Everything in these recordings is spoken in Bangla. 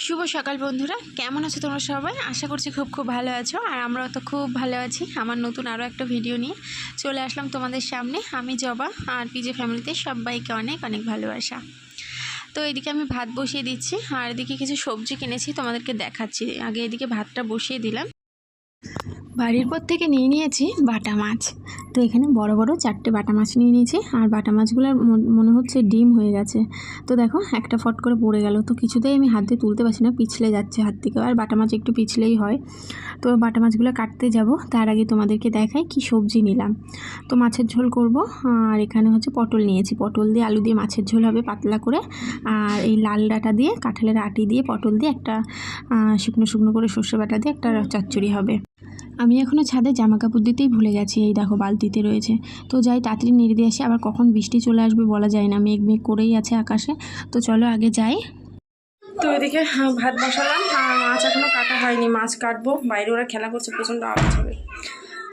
শুভ সকাল বন্ধুরা, কেমন আছো তোমরা সবাই? আশা করছি খুব খুব ভালো আছো। আর আমরাও তো খুব ভালো আছি। আমার নতুন আরও একটা ভিডিও নিয়ে চলে আসলাম তোমাদের সামনে। আমি জবা, আর পিজে ফ্যামিলিতে সবাইকে অনেক অনেক ভালোবাসা। তো এদিকে আমি ভাত বসিয়ে দিচ্ছি, আর এদিকে কিছু সবজি কিনেছি, তোমাদেরকে দেখাচ্ছি। আগে এদিকে ভাতটা বসিয়ে দিলাম। বাড়ির পর থেকে নিয়ে নিয়েছি বাটা মাছ। তো এখানে বড় বড় 4টে বাটা মাছ নিয়ে নিয়েছি, আর বাটা মাছগুলোর মনে হচ্ছে ডিম হয়ে গেছে। তো দেখো একটা ফট করে পড়ে গেল। তো কিছুতেই আমি হাত দিয়ে তুলতে পারছি না, পিছলে যাচ্ছে হাত থেকে। আর বাটা মাছ একটু পিছলেই হয়। তো বাটা মাছগুলো কাটতে যাব, তার আগে তোমাদেরকে দেখাই কি সবজি নিলাম। তো মাছের ঝোল করব। আর এখানে হচ্ছে পটল নিয়েছি, পটল দিয়ে আলু দিয়ে মাছের ঝোল হবে পাতলা করে। আর এই লাল ডাঁটা দিয়ে, কাঁঠালের আটি দিয়ে, পটল দিয়ে একটা শুকনো শুকনো করে সর্ষে বাটা দিয়ে একটা চচ্চড়ি হবে। আমি এখনও ছাদে জামা কাপড় দিতেই ভুলে গেছি। এই দেখো বালতিতে রয়েছে। তো যাই তাড়াতাড়ি নেড়ে দিয়ে আসি, আবার কখন বৃষ্টি চলে আসবে বলা যায় না। মেঘ মেঘ করেই আছে আকাশে। তো চলো আগে যাই। তো এদিকে ভাত বসালাম, আর মাছ এখনও কাটা হয়নি। মাছ কাটবো, বাইরে ওরা খেলা করছে, প্রচণ্ড আওয়াজ হবে।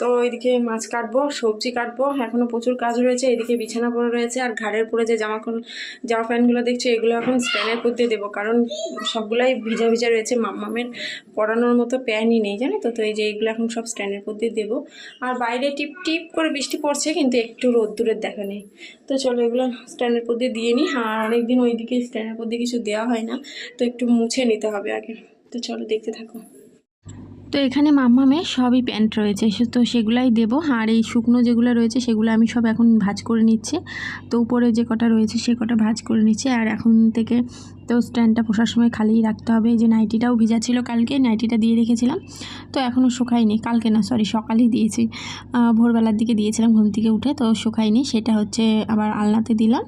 তো এদিকে মাছ কাটবো, সবজি কাটবো, এখনও প্রচুর কাজ রয়েছে। এদিকে বিছানা পড়ে রয়েছে, আর ঘাড়ের পরে যে জামা প্যান্টগুলো দেখছো, এগুলো এখন স্ট্যান্ডের করতে দেবো, কারণ সবগুলাই ভিজা ভিজা রয়েছে। মাম্মামের পরানোর মতো প্যান্টই নেই, জানো তো। তো এই যে এইগুলো এখন সব স্ট্যান্ডের করতে দেবো। আর বাইরে টিপ টিপ করে বৃষ্টি পড়ছে, কিন্তু একটু রোদ্দুরের দেখা নেই। তো চলো এগুলো স্ট্যান্ডের করতে দিয়ে নিই। আর অনেকদিন ওইদিকে স্ট্যান্ডের করতে কিছু দেওয়া হয় না, তো একটু মুছে নিতে হবে আগে। তো চলো দেখতে থাকো। তো এখানে মাম্মামের সবই প্যান্ট রয়েছে, তো সেগুলাই দেবো। আর এই শুকনো যেগুলো রয়েছে সেগুলো আমি সব এখন ভাঁজ করে নিচ্ছি। তো উপরে যে কটা রয়েছে সে কটা ভাঁজ করে নিচ্ছি। আর এখন থেকে তো স্ট্যান্ডটা পোষার সময় খালিই রাখতে হবে। এই যে নাইটিটাও ভিজা ছিল, কালকে নাইটিটা দিয়ে রেখেছিলাম, তো এখনও শুকায়নি। কালকে না, সরি, সকালেই দিয়েছি, ভোরবেলার দিকে দিয়েছিলাম ঘুম থেকে উঠে। তো শুকায়নি, সেটা হচ্ছে আবার আলনাতে দিলাম।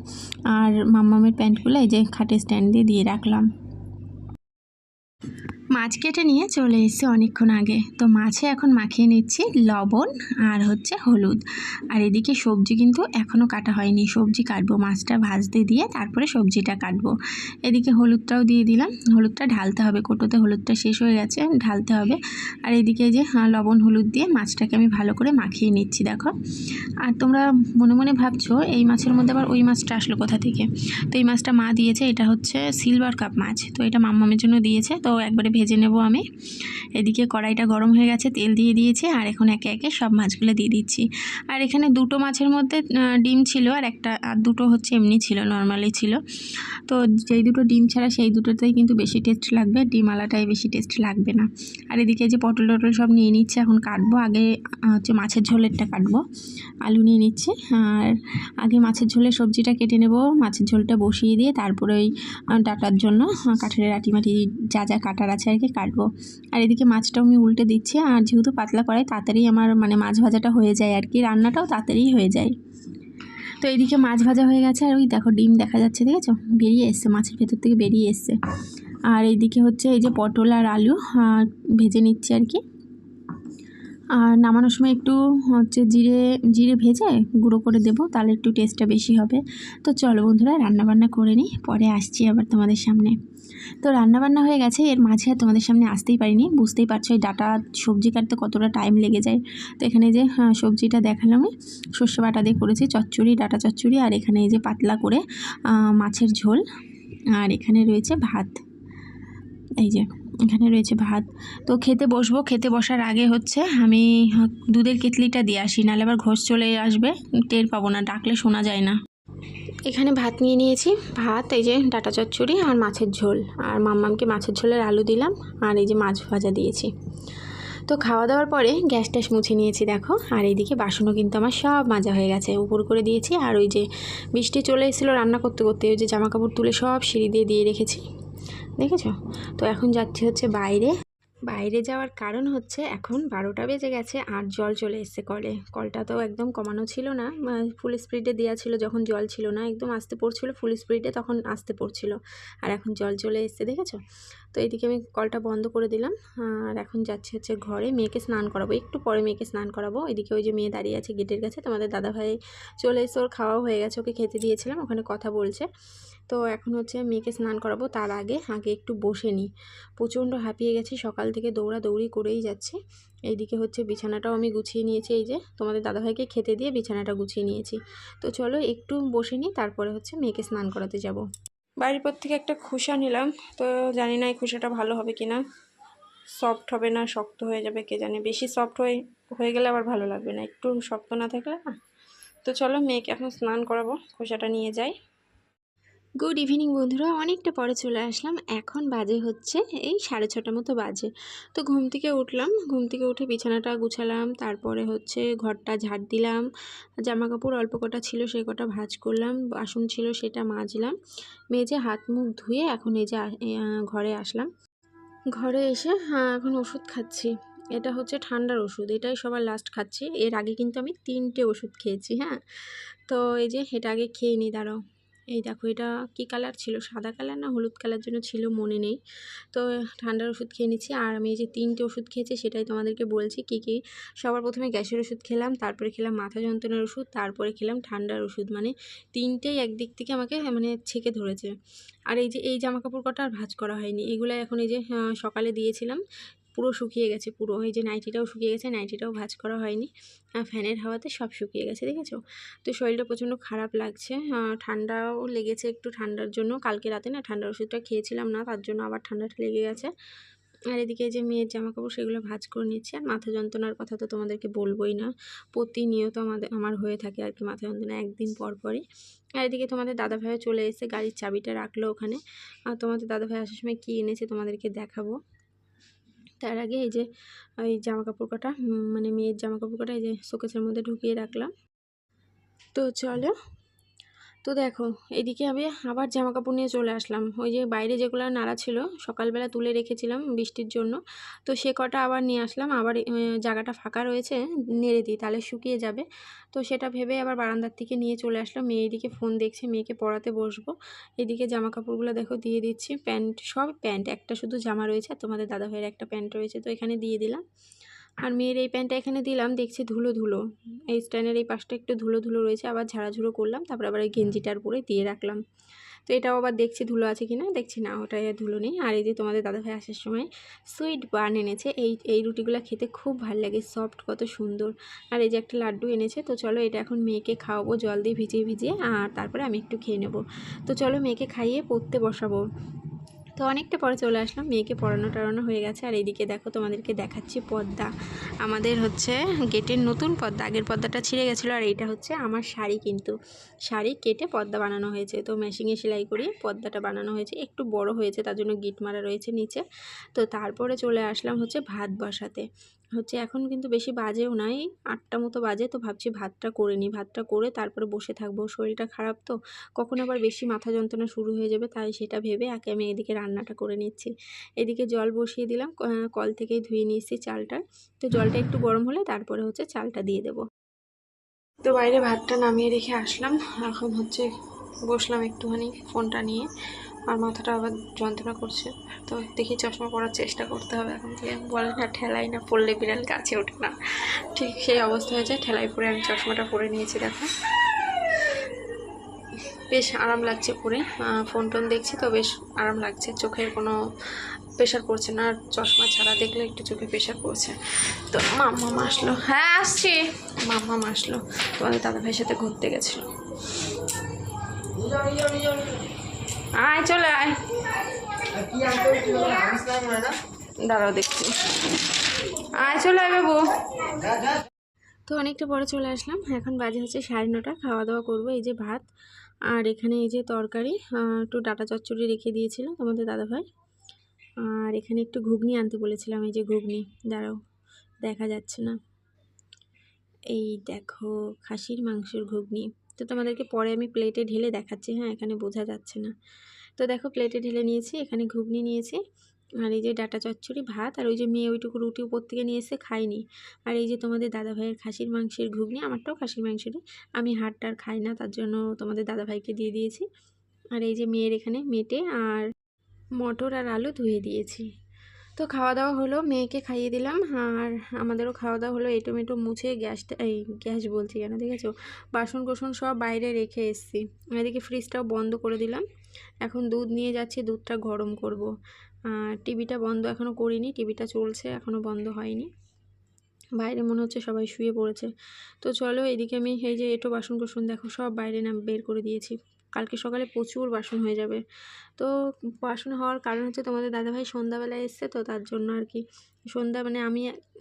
আর মাম্মামের প্যান্টগুলো এই যে খাটে স্ট্যান্ড দিয়ে রাখলাম। মাছ কেটে নিয়ে চলে এসেছি অনেকক্ষণ আগে। তো মাছে এখন মাখিয়ে নিচ্ছি লবণ আর হচ্ছে হলুদ। আর এদিকে সবজি কিন্তু এখনও কাটা হয়নি, সবজি কাটবো। মাছটা ভাজতে দিয়ে তারপরে সবজিটা কাটবো। এদিকে হলুদটাও দিয়ে দিলাম, হলুদটা ঢালতে হবে, কোটোতে হলুদটা শেষ হয়ে গেছে, ঢালতে হবে। আর এদিকে যে লবণ হলুদ দিয়ে মাছটাকে আমি ভালো করে মাখিয়ে নিচ্ছি, দেখো। আর তোমরা মনে মনে ভাবছো এই মাছের মধ্যে আবার ওই মাছটা আসলো কোথা থেকে। তো এই মাছটা মা দিয়েছে, এটা হচ্ছে সিলভার কাপ মাছ। তো এটা মাম্মামের জন্য দিয়েছে। তো একবারে ভেজে নেব আমি। এদিকে কড়াইটা গরম হয়ে গেছে, তেল দিয়ে দিয়েছি, আর এখন একে একে সব মাছগুলো দিয়ে দিচ্ছি। আর এখানে দুটো মাছের মধ্যে ডিম ছিল, আর দুটো হচ্ছে এমনি ছিল, নর্মালি ছিল। তো যেই দুটো ডিম ছাড়া সেই দুটোতেই কিন্তু বেশি টেস্ট লাগবে, ডিমওয়ালাটাই বেশি টেস্ট লাগবে না। আর এদিকে যে পটল টটল সব নিয়ে নিচ্ছে, এখন কাটবো। আগে হচ্ছে মাছের ঝোলেরটা কাটবো, আলু নিয়ে নিচ্ছে। আর আগে মাছের ঝোলের সবজিটা কেটে নেব, মাছের ঝোলটা বসিয়ে দিয়ে তারপরে ওই ডাটার জন্য কাঠের আটি মাটি যা যা কাটার আছে আর কি কাটবো। আর এদিকে মাছটাও আমি উল্টে দিচ্ছি। আর যেহেতু পাতলা কড়াই, তাড়াতাড়ি আমার মাছ ভাজাটা হয়ে যায় আর কি, রান্নাটাও তাড়াতাড়ি হয়ে যায়। তো এইদিকে মাছ ভাজা হয়ে গেছে, আর ওই দেখো ডিম দেখা যাচ্ছে, দেখেছো, বেরিয়ে এসছে, মাছের ভেতর থেকে বেরিয়ে এসছে। আর এইদিকে হচ্ছে এই যে পটল আর আলু ভেজে নিচ্ছি আর কি। আর নামানোর সময় একটু হচ্ছে জিরে ভেজে গুঁড়ো করে দেবো, তাহলে একটু টেস্টটা বেশি হবে। তো চলো বন্ধুরা রান্নাবান্না করে নিই, পরে আসছি আবার তোমাদের সামনে। তো রান্নাবান্না হয়ে গেছে, এর মাঝে আর তোমাদের সামনে আসতেই পারিনি। বুঝতেই পারছো এই ডাটা সবজি কাটতে কতটা টাইম লেগে যায়। তো এখানে যে সবজিটা দেখালাম, সর্ষে বাটা দিয়ে করেছি চচ্চড়ি, ডাটা চচ্চড়ি। আর এখানে এই যে পাতলা করে মাছের ঝোল। আর এখানে রয়েছে ভাত, এই যে এখানে রয়েছে ভাত। তো খেতে বসবো। খেতে বসার আগে হচ্ছে আমি দুধের কেটলিটা দিয়ে আসি, নাহলে আবার ঘোষ চলে আসবে, টের পাবো না, ডাকলে শোনা যায় না। এখানে ভাত নিয়ে নিয়েছি, ভাত, এই যে ডাটা চচ্চড়ি আর মাছের ঝোল। আর মাম্মামকে মাছের ঝোলের আলু দিলাম, আর এই যে মাছ ভাজা দিয়েছি। তো খাওয়া দাওয়ার পরে গ্যাস ট্যাস মুছে নিয়েছি, দেখো। আর এইদিকে বাসনও কিন্তু আমার সব মাজা হয়ে গেছে, উপর করে দিয়েছি। আর ওই যে বৃষ্টি চলে এসেছিলো রান্না করতে করতে, ওই যে জামা কাপড় তুলে সব সিঁড়ি দিয়ে রেখেছি, দেখেছো। তো এখন যাচ্ছি হচ্ছে বাইরে যাওয়ার কারণ হচ্ছে এখন 12টা বেজে গেছে, আর জল চলে এসছে কলটা তো একদম কমানো ছিল না, ফুল স্পিডে দেওয়া ছিল যখন জল ছিল না, একদম আস্তে পড়ছিল, ফুল স্পিডে তখন আস্তে পড়ছিল। আর এখন জল চলে এসছে, দেখেছো। তো এইদিকে আমি কলটা বন্ধ করে দিলাম। আর এখন যাচ্ছি হচ্ছে ঘরে, মেয়েকে স্নান করাবো, একটু পরে মেয়েকে স্নান করাবো। এদিকে ওই যে মেয়ে দাঁড়িয়ে আছে গেটের কাছে, তোমাদের দাদাভাই চলে এসে, ওর খাওয়াও হয়ে গেছে, ওকে খেতে দিয়েছিলাম, ওখানে কথা বলছে। তো এখন হচ্ছে মেয়েকে স্নান করাবো, তার আগে একটু বসে নিই। প্রচণ্ড হাঁপিয়ে গেছি, সকাল থেকে দৌড়াদৌড়ি করেই যাচ্ছি। এইদিকে হচ্ছে বিছানাটাও আমি গুছিয়ে নিয়েছি, এই যে তোমাদের দাদাভাইকে খেতে দিয়ে বিছানাটা গুছিয়ে নিয়েছি। তো চলো একটু বসে নিই, তারপরে হচ্ছে মেয়েকে স্নান করাতে যাব। বাড়ির পর থেকে একটা খোসা নিলাম, তো জানি না এই খোসাটা ভালো হবে কি না, সফট হবে না শক্ত হয়ে যাবে কে জানে। বেশি সফট হয়ে গেলে আবার ভালো লাগবে না, একটু শক্ত না থাকলে না। তো চলো মেয়েকে এখন স্নান করাবো, খোসাটা নিয়ে যাই। গুড ইভিনিং বন্ধুরা, অনেকটা পরে চলে আসলাম। এখন বাজে হচ্ছে এই 6:30 মতো বাজে। তো ঘুম থেকে উঠলাম, ঘুম থেকে উঠে বিছানাটা গুছালাম, তারপরে হচ্ছে ঘরটা ঝাড় দিলাম, জামা কাপড় অল্প কটা ছিল সেই কটা ভাঁজ করলাম, বাসন ছিল সেটা মাজলাম, মেজে হাত মুখ ধুয়ে এখন এই যে ঘরে আসলাম। ঘরে এসে এখন ওষুধ খাচ্ছি। এটা হচ্ছে ঠান্ডার ওষুধ, এটাই সবার লাস্ট খাচ্ছি। এর আগে কিন্তু আমি 3টে ওষুধ খেয়েছি। হ্যাঁ, তো এই যে এটা আগে খেয়ে নিই, দাঁড়াও। এই দেখো, এটা কি কালার ছিল, সাদা কালার না হলুদ কালার যেন ছিল, মনে নেই। তো ঠান্ডার ওষুধ খেয়ে নিচ্ছি। আর আমি এই যে 3টে ওষুধ খেয়েছি সেটাই তোমাদেরকে বলছি কী কী। সবার প্রথমে গ্যাসের ওষুধ খেলাম, তারপরে খেলাম মাথা যন্ত্রণার ওষুধ, তারপরে খেলাম ঠান্ডার ওষুধ। মানে 3টেই একদিক থেকে আমাকে মানে ছেঁকে ধরেছে। আর এই যে এই জামা কাপড় কটা আর ভাঁজ করা হয়নি, এগুলো এখন এই যে সকালে দিয়েছিলাম, পুরো শুকিয়ে গেছে পুরো। এই যে নাইটিটাও শুকিয়ে গেছে, নাইটিটাও ভাঁজ করা হয়নি, ফ্যানের হাওয়াতে সব শুকিয়ে গেছে, দেখেছো? তো শরীরটা প্রচণ্ড খারাপ লাগছে, ঠান্ডাও লেগেছে একটু। ঠান্ডার জন্য কালকে রাতে না ঠান্ডার ওষুধটা খেয়েছিলাম না, তার জন্য আবার ঠান্ডাটা লেগে গেছে। আর এদিকে যে মেয়ের জামা কাপড় সেগুলো ভাঁজ করে নিচ্ছি। আর মাথা যন্ত্রণার কথা তো তোমাদেরকে বলবোই না, প্রতিনিয়ত আমার হয়ে থাকে আর কি মাথা যন্ত্রণা, একদিন পর পরই। আর এদিকে তোমাদের দাদাভাইও চলে এসে গাড়ির চাবিটা রাখলো ওখানে। আর তোমাদের দাদাভাই আসার সময় কী এনেছে তোমাদেরকে দেখাবো। তার আগে এই যে এই জামা কাপড় কটা, মানে মেয়ের জামা কাপড় কটা এই যে শোকেসের মধ্যে ঢুকিয়ে রাখলাম। তো চলো, তো দেখো এদিকে আমি আবার জামা কাপড় নিয়ে চলে আসলাম। ওই যে বাইরে যেগুলো নাড়া ছিল সকালবেলা তুলে রেখেছিলাম বৃষ্টির জন্য, তো সে কটা আবার নিয়ে আসলাম। আবার জায়গাটা ফাঁকা রয়েছে, নেড়ে দিই তাহলে শুকিয়ে যাবে। তো সেটা ভেবে আবার বারান্দার থেকে নিয়ে চলে আসলাম। মেয়ে এদিকে ফোন দেখছে, মেয়েকে পড়াতে বসবো। এদিকে জামা কাপড়গুলো দেখো দিয়ে দিচ্ছি, প্যান্ট সব প্যান্ট, একটা শুধু জামা রয়েছে আর তোমাদের দাদাভাইয়ের একটা প্যান্ট রয়েছে, তো এখানে দিয়ে দিলাম। আর মেয়ের এই প্যান্টটা এখানে দিলাম, দেখছি ধুলো ধুলো, এই স্ট্যান্ডের এই পাশটা একটু ধুলো ধুলো রয়েছে, আবার ঝাড়াঝুড়ো করলাম, তারপর আবার এই গেঞ্জিটার পরে দিয়ে রাখলাম। তো এটাও আবার দেখছি ধুলো আছে কিনা, দেখছি না, ওটাই ধুলো নেই। আর এই যে তোমাদের দাদাভাই আসার সময় সুইট বান এনেছে, এই রুটিগুলো খেতে খুব ভালো লাগে, সফট কত সুন্দর। আর এই যে একটা লাড্ডু এনেছে। তো চলো এটা এখন মেয়েকে খাওয়াবো জল দিয়ে ভিজিয়ে ভিজিয়ে, আর তারপরে আমি একটু খেয়ে নেবো। তো চলো মেয়েকে খাইয়ে পড়তে বসাবো। তো অনেকটা পরে চলে আসলাম, মেয়েকে পড়ানো টড়ানো হয়ে গেছে। আর এইদিকে দেখো তোমাদেরকে দেখাচ্ছি পর্দা, আমাদের হচ্ছে গেটের নতুন পর্দা, আগের পর্দাটা ছিঁড়ে গেছিলো। আর এইটা হচ্ছে আমার শাড়ি, কিন্তু শাড়ি কেটে পর্দা বানানো হয়েছে, তো মেশিনে সেলাই করিয়ে পর্দাটা বানানো হয়েছে, একটু বড় হয়েছে তার জন্য গিট মারা রয়েছে নিচে। তো তারপরে চলে আসলাম হচ্ছে ভাত বসাতে। হচ্ছে এখন কিন্তু বেশি বাজেও নাই, 8টা মতো বাজে। তো ভাবছি ভাতটা করে নিই, ভাতটা করে তারপরে বসে থাকবো, শরীরটা খারাপ তো, কখন আবার বেশি মাথা যন্ত্রণা শুরু হয়ে যাবে, তাই সেটা ভেবে আগে আমি এদিকে রান্নাটা করে নিচ্ছি। এদিকে জল বসিয়ে দিলাম, কল থেকেই ধুয়ে নিয়েছি চালটা। তো জলটা একটু গরম হলে তারপরে হচ্ছে চালটা দিয়ে দেবো। তো বাইরে ভাতটা নামিয়ে রেখে আসলাম, এখন হচ্ছে বসলাম একটুখানি ফোনটা নিয়ে। আর মাথাটা আবার যন্ত্রণা করছে, তো দেখি চশমা পরার চেষ্টা করতে হবে এখন থেকে। বলে না ঠেলাই না পড়লে বিড়াল গাছে ওঠে না, ঠিক সেই অবস্থা হয়েছে। ঠেলাই পরে আমি চশমাটা পরে নিয়েছি, দেখো বেশ আরাম লাগছে পরে। ফোন টোন দেখছি তো বেশ আরাম লাগছে, চোখের কোনো প্রেশার পড়ছে না। আর চশমা ছাড়া দেখলে একটু চোখে প্রেশার পড়ছে। তো মাম্মা আসলো, হ্যাঁ আসছি, মাম্মা আসলো, তোমাদের দাদাভাইয়ের সাথে ঘুরতে গেছিলো। আয় চলে আয়, দাঁড়াও দেখছি, আয় চলে আয় বাবু। তো অনেকটা পরে চলে আসলাম, এখন বাজে হচ্ছে 9:30, খাওয়া দাওয়া করবো। এই যে ভাত, আর এখানে এই যে তরকারি, একটু ডাটা চচ্চড়ি রেখে দিয়েছিল তোমাদের দাদাভাই। আর এখানে একটু ঘুগনি আনতে বলেছিলাম, এই যে ঘুগনি, দাঁড়াও দেখা যাচ্ছে না, এই দেখো খাসির মাংসের ঘুগনি। তো তোমাদেরকে পরে আমি প্লেটে ঢেলে দেখাচ্ছি, হ্যাঁ এখানে বোঝা যাচ্ছে না। তো দেখো প্লেটে ঢেলে নিয়েছি, এখানে ঘুগনি নিয়েছি, আর এই যে ডাটা চচ্চড়ি, ভাত, আর ওই যে মেয়ে ওইটুকু রুটি উপর থেকে নিয়ে এসে খাইনি। আর এই যে তোমাদের দাদাভাইয়ের খাসির মাংসের ঘুগনি, আমারটাও খাসির মাংসেরই, আমি হাড়টার খাই না তার জন্য তোমাদের দাদাভাইকে দিয়ে দিয়েছি। আর এই যে মেয়ের এখানে মেটে আর মটর আর আলু ধুয়ে দিয়েছি। তো খাওয়া দাওয়া হলো, মেয়েকে খাইয়ে দিলাম, আর আমাদেরও খাওয়া দাওয়া হলো। এঁটো মুছে গ্যাসটা, এই গ্যাস বলছি কেন, দেখেছো, বাসন কোসন সব বাইরে রেখে এসেছি। এদিকে ফ্রিজটাও বন্ধ করে দিলাম, এখন দুধ নিয়ে যাচ্ছি, দুধটা গরম করব। আর টিভিটা বন্ধ এখনও করিনি, টিভিটা চলছে এখনও বন্ধ হয়নি। বাইরে মনে হচ্ছে সবাই শুয়ে পড়েছে। তো চলো এদিকে আমি এই যে এঁটো বাসন কোসন দেখো সব বাইরে বের করে দিয়েছি, কালকে সকালে প্রচুর বাসন হয়ে যাবে। তো বাসন হওয়ার কারণ হচ্ছে তোমাদের দাদাভাই সন্ধ্যাবেলায় এসছে, তো তার জন্য আর কি সন্ধ্যা মানে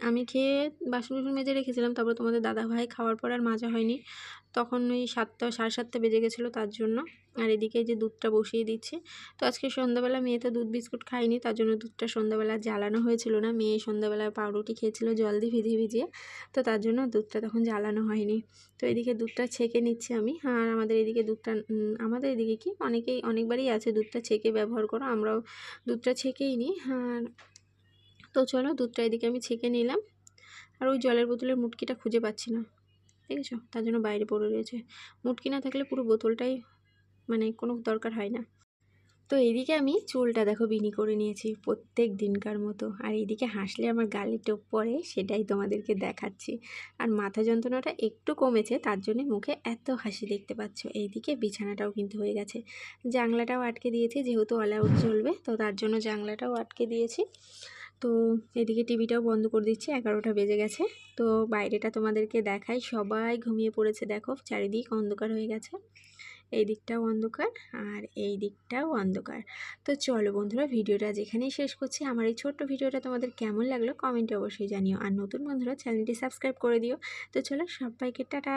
আমি খেয়ে বাসন টাসন মেজে রেখেছিলাম, তারপর তোমাদের দাদাভাই খাওয়ার পর আর মাজা হয়নি, তখন ওই 7টা 7:30 বেজে গেছিলো তার জন্য। আর এদিকে যে দুধটা বসিয়ে দিচ্ছি। তো আজকে সন্ধ্যাবেলা মেয়ে তো দুধ বিস্কুট খায়নি, তার জন্য দুধটা সন্ধ্যাবেলা জ্বালানো হয়েছিল না। মেয়ে সন্ধ্যাবেলা পাউরুটি খেয়েছিল জল দিয়ে ভিজিয়ে ভিজিয়ে, তো তার জন্য দুধটা তখন জ্বালানো হয়নি। তো এদিকে দুধটা ছেঁকে নিচ্ছি আমি। আর আমাদের এদিকে দুধটা আমাদের এদিকে কি অনেকেই অনেকবারই আছে দুধটা ছেঁকে ব্যবহার করো, আমরাও দুধটা ছেঁকেই নিই। আর তো চলো দুধটা এদিকে আমি ছেঁকে নিলাম। আর ওই জলের বোতলের মুটকিটা খুঁজে পাচ্ছি না, দেখেছো, তার জন্য বাইরে পড়ে রয়েছে। মুটকি না থাকলে পুরো বোতলটাই মানে কোনো দরকার হয় না। তো এইদিকে আমি চুলটা দেখো বিনি করে নিয়েছি প্রত্যেক দিনকার মতো। আর এইদিকে হাসলে আমার গালে টোপ পড়ে, সেটাই তোমাদেরকে দেখাচ্ছি। আর মাথা যন্ত্রণাটা একটু কমেছে, তার জন্য মুখে এত হাসি দেখতে পাচ্ছ। এইদিকে বিছানাটাও কিন্তু হয়ে গেছে, জানলাটাও আটকে দিয়েছি, যেহেতু অল আউট চলবে তো তার জন্য জানলাটাও আটকে দিয়েছি। তো এদিকে টিভিটাও বন্ধ করে দিচ্ছি, 11টা বেজে গেছে। তো বাইরেটা তোমাদেরকে দেখাই, সবাই ঘুমিয়ে পড়েছে, দেখো চারিদিক অন্ধকার হয়ে গেছে। এই দিকটাও অন্ধকার আর এই দিকটাও অন্ধকার। তো চলো বন্ধুরা, ভিডিওটা যেখানেই শেষ করছি। আমার এই ছোট্ট ভিডিওটা তোমাদের কেমন লাগলো কমেন্টে অবশ্যই জানিও। আর নতুন বন্ধুরা চ্যানেলটি সাবস্ক্রাইব করে দিও। তো চলো সবাইকে টাটা।